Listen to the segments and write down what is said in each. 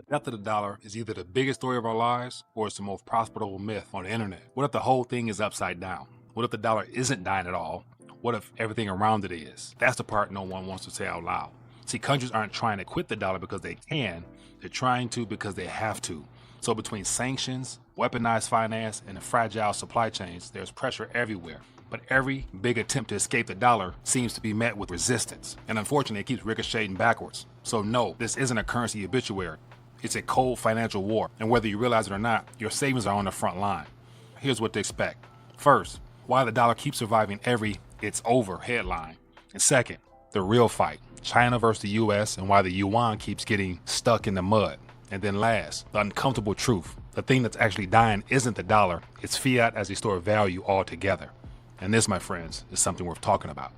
Death of the dollar is either the biggest story of our lives or it's the most profitable myth on the internet. What if the whole thing is upside down? What if the dollar isn't dying at all? What if everything around it is? That's the part no one wants to say out loud. See, countries aren't trying to quit the dollar because they can. They're trying to because they have to. So between sanctions, weaponized finance, and the fragile supply chains, there's pressure everywhere. But every big attempt to escape the dollar seems to be met with resistance. And unfortunately, it keeps ricocheting backwards. So no, this isn't a currency obituary. It's a cold financial war. And whether you realize it or not, your savings are on the front line. Here's what to expect. First, why the dollar keeps surviving every "it's over" headline. And second, the real fight, China versus the US, and why the Yuan keeps getting stuck in the mud. And then last, the uncomfortable truth. The thing that's actually dying isn't the dollar, it's fiat as a store of value altogether. And this, my friends, is something worth talking about.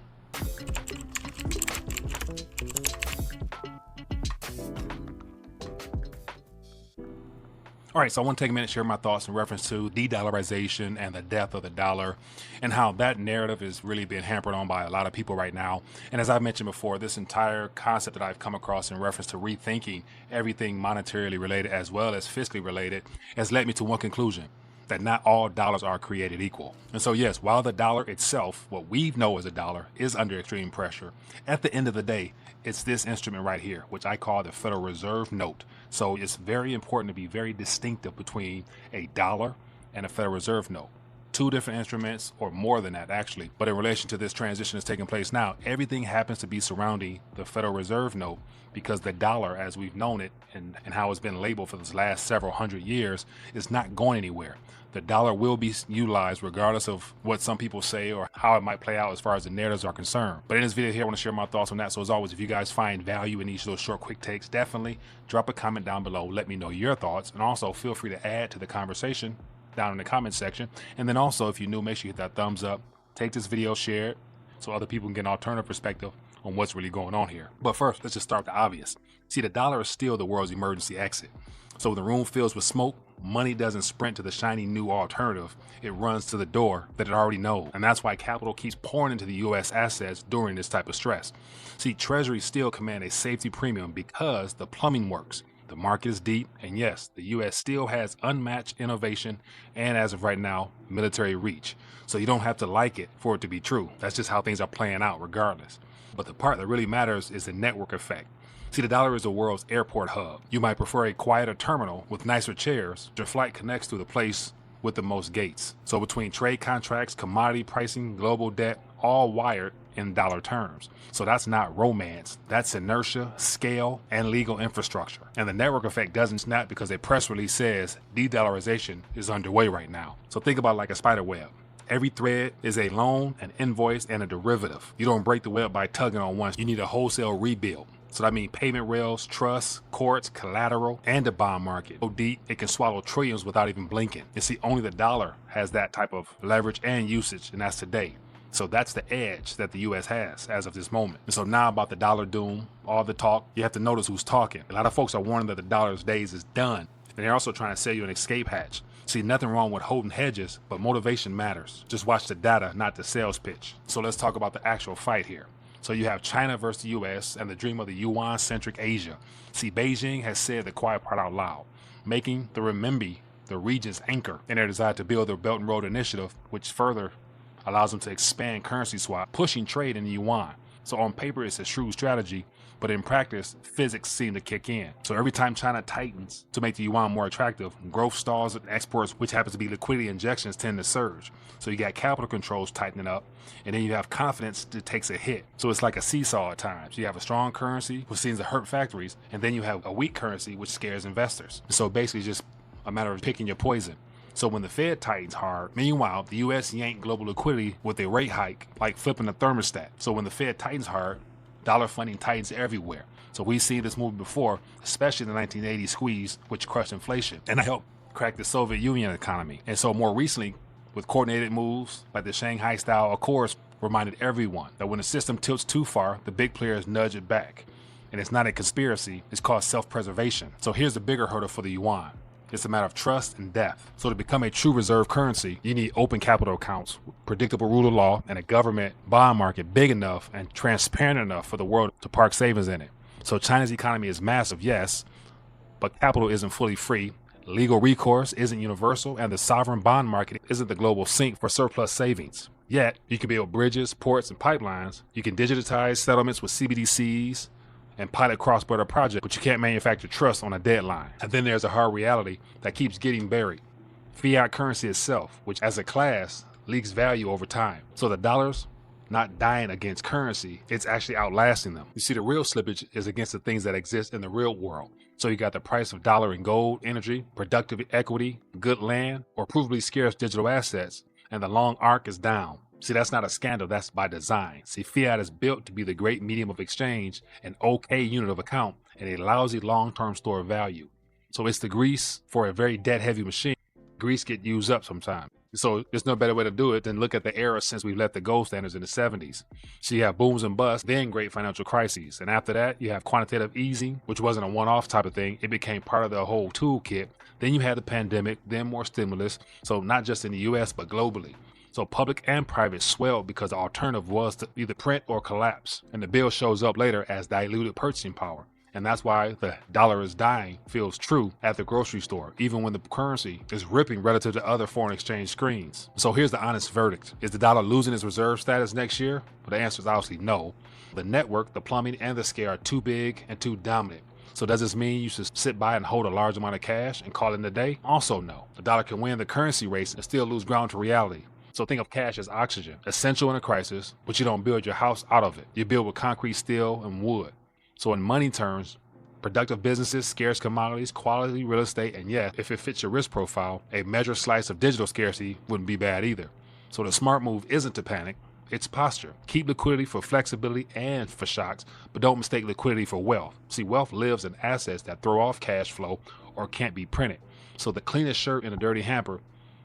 All right, so I want to take a minute to share my thoughts in reference to de-dollarization and the death of the dollar and how that narrative is really being hampered on by a lot of people right now. And as I mentioned before, this entire concept that I've come across in reference to rethinking everything monetarily related as well as fiscally related has led me to one conclusion: that not all dollars are created equal. And so yes, while the dollar itself, what we know as a dollar, is under extreme pressure, at the end of the day, it's this instrument right here, which I call the Federal Reserve note. So it's very important to be very distinctive between a dollar and a Federal Reserve note. Two different instruments, or more than that actually. But in relation to this transition that's taking place now, everything happens to be surrounding the Federal Reserve note because the dollar, as we've known it and how it's been labeled for this last several hundred years, is not going anywhere. The dollar will be utilized regardless of what some people say or how it might play out as far as the narratives are concerned. But in this video here, I want to share my thoughts on that. So as always, if you guys find value in each of those short, quick takes, definitely drop a comment down below. Let me know your thoughts. And also feel free to add to the conversation down in the comment section. And then also, if you're new, make sure you hit that thumbs up. Take this video, share it, so other people can get an alternative perspective on what's really going on here. But first, let's just start with the obvious. See, the dollar is still the world's emergency exit. So when the room fills with smoke, money doesn't sprint to the shiny new alternative. It runs to the door that it already knows. And that's why capital keeps pouring into the US assets during this type of stress. See, Treasuries still command a safety premium because the plumbing works. The market is deep, and yes, the US still has unmatched innovation and, as of right now, military reach. So you don't have to like it for it to be true. That's just how things are playing out regardless. But the part that really matters is the network effect. See, the dollar is the world's airport hub. You might prefer a quieter terminal with nicer chairs. Your flight connects to the place with the most gates. So between trade contracts, commodity pricing, global debt, all wired in dollar terms. So that's not romance. That's inertia, scale, and legal infrastructure. And the network effect doesn't snap because a press release says de-dollarization is underway right now. So think about it like a spider web. Every thread is a loan, an invoice, and a derivative. You don't break the web by tugging on one. You need a wholesale rebuild. So that means payment rails, trusts, courts, collateral, and the bond market. So deep, it can swallow trillions without even blinking. You see, only the dollar has that type of leverage and usage, and that's today. So that's the edge that the US has as of this moment. And so now about the dollar doom, all the talk, you have to notice who's talking. A lot of folks are warning that the dollar's days is done. And they're also trying to sell you an escape hatch. See, nothing wrong with holding hedges, but motivation matters. Just watch the data, not the sales pitch. So let's talk about the actual fight here. So you have China versus the US and the dream of the Yuan-centric Asia. See, Beijing has said the quiet part out loud, making the renminbi the region's anchor in their desire to build their Belt and Road Initiative, which further allows them to expand currency swap, pushing trade in the yuan. So on paper, it's a shrewd strategy, but in practice, physics seem to kick in. So every time China tightens to make the yuan more attractive, growth stalls and exports, which happens to be liquidity injections, tend to surge. So you got capital controls tightening up, and then you have confidence that takes a hit. So it's like a seesaw at times. You have a strong currency, which seems to hurt factories, and then you have a weak currency, which scares investors. So basically just a matter of picking your poison. So when the Fed tightens hard, meanwhile, the US yanked global liquidity with a rate hike, like flipping a thermostat. So when the Fed tightens hard, dollar funding tightens everywhere. So we've seen this movie before, especially the 1980 squeeze, which crushed inflation and helped crack the Soviet Union economy. And so more recently, with coordinated moves like the Shanghai-style Accords, reminded everyone that when the system tilts too far, the big players nudge it back. And it's not a conspiracy, it's called self-preservation. So here's the bigger hurdle for the yuan. It's a matter of trust and depth. So to become a true reserve currency, you need open capital accounts, predictable rule of law, and a government bond market big enough and transparent enough for the world to park savings in it. So China's economy is massive, yes, but capital isn't fully free. Legal recourse isn't universal, and the sovereign bond market isn't the global sink for surplus savings. Yet, you can build bridges, ports, and pipelines. You can digitize settlements with CBDCs and pilot cross-border projects, but you can't manufacture trust on a deadline. And then there's a hard reality that keeps getting buried. Fiat currency itself, which as a class leaks value over time. So the dollar's not dying against currency, it's actually outlasting them. You see, the real slippage is against the things that exist in the real world. So you got the price of dollar in gold, energy, productive equity, good land, or provably scarce digital assets, and the long arc is down. See, that's not a scandal, that's by design. See, fiat is built to be the great medium of exchange, an okay unit of account, and a lousy long-term store of value. So it's the grease for a very debt-heavy machine. Grease get used up sometimes. So there's no better way to do it than look at the era since we left the gold standards in the 70s. So you have booms and busts, then great financial crises. And after that, you have quantitative easing, which wasn't a one-off type of thing. It became part of the whole toolkit. Then you had the pandemic, then more stimulus. So not just in the US, but globally. So public and private swelled because the alternative was to either print or collapse. And the bill shows up later as diluted purchasing power. And that's why the dollar is dying feels true at the grocery store, even when the currency is ripping relative to other foreign exchange screens. So here's the honest verdict. Is the dollar losing its reserve status next year? Well, the answer is obviously no. The network, the plumbing, and the scale are too big and too dominant. So does this mean you should sit by and hold a large amount of cash and call it a day? Also no. The dollar can win the currency race and still lose ground to reality. So think of cash as oxygen, essential in a crisis, but you don't build your house out of it. You build with concrete, steel, and wood. So in money terms, productive businesses, scarce commodities, quality real estate, and yes, if it fits your risk profile, a measured slice of digital scarcity wouldn't be bad either. So the smart move isn't to panic, it's posture. Keep liquidity for flexibility and for shocks, but don't mistake liquidity for wealth. See, wealth lives in assets that throw off cash flow or can't be printed. So the cleanest shirt in a dirty hamper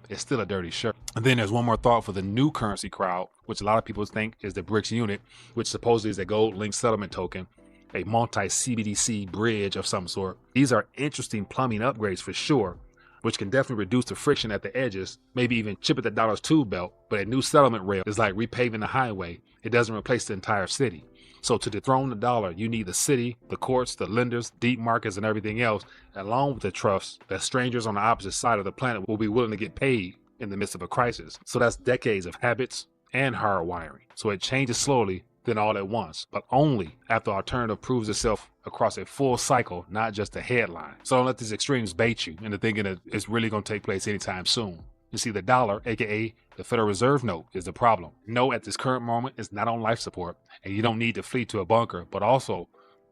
is still a dirty shirt. And then there's one more thought for the new currency crowd, which a lot of people think is the BRICS unit, which supposedly is a gold-linked settlement token, a multi-CBDC bridge of some sort. These are interesting plumbing upgrades for sure, which can definitely reduce the friction at the edges, maybe even chip at the dollar's tool belt, but a new settlement rail is like repaving the highway. It doesn't replace the entire city. So to dethrone the dollar, you need the city, the courts, the lenders, deep markets, and everything else, along with the trust that strangers on the opposite side of the planet will be willing to get paid in the midst of a crisis. So that's decades of habits and hardwiring. So it changes slowly, then all at once, but only after alternative proves itself across a full cycle, not just a headline. So don't let these extremes bait you into thinking that it's really going to take place anytime soon. You see, the dollar, aka the Federal Reserve note, is the problem. No, at this current moment, it's not on life support, and you don't need to flee to a bunker, but also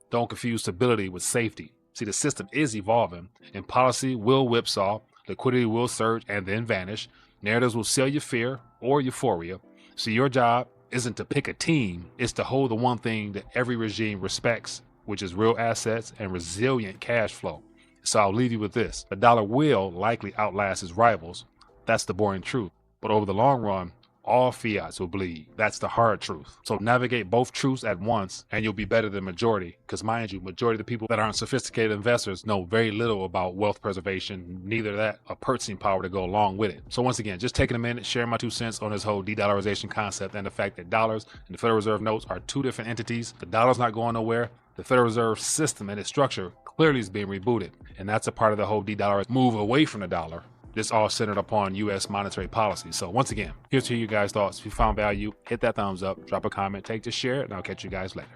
don't confuse stability with safety. See, the system is evolving, and policy will whipsaw, liquidity will surge and then vanish, narratives will sell you fear or euphoria. So your job isn't to pick a team, it's to hold the one thing that every regime respects, which is real assets and resilient cash flow. So I'll leave you with this. The dollar will likely outlast its rivals. That's the boring truth. But over the long run, all fiats will bleed. That's the hard truth. So navigate both truths at once and you'll be better than majority. Because mind you, majority of the people that aren't sophisticated investors know very little about wealth preservation, neither that or purchasing power to go along with it. So once again, just taking a minute, sharing my 2 cents on this whole de-dollarization concept and the fact that dollars and the Federal Reserve notes are two different entities. The dollar's not going nowhere. The Federal Reserve system and its structure clearly is being rebooted. And that's a part of the whole de-dollarization move away from the dollar. This all centered upon U.S. monetary policy. So once again, here's to your guys' thoughts. If you found value, hit that thumbs up, drop a comment, take to share it, and I'll catch you guys later.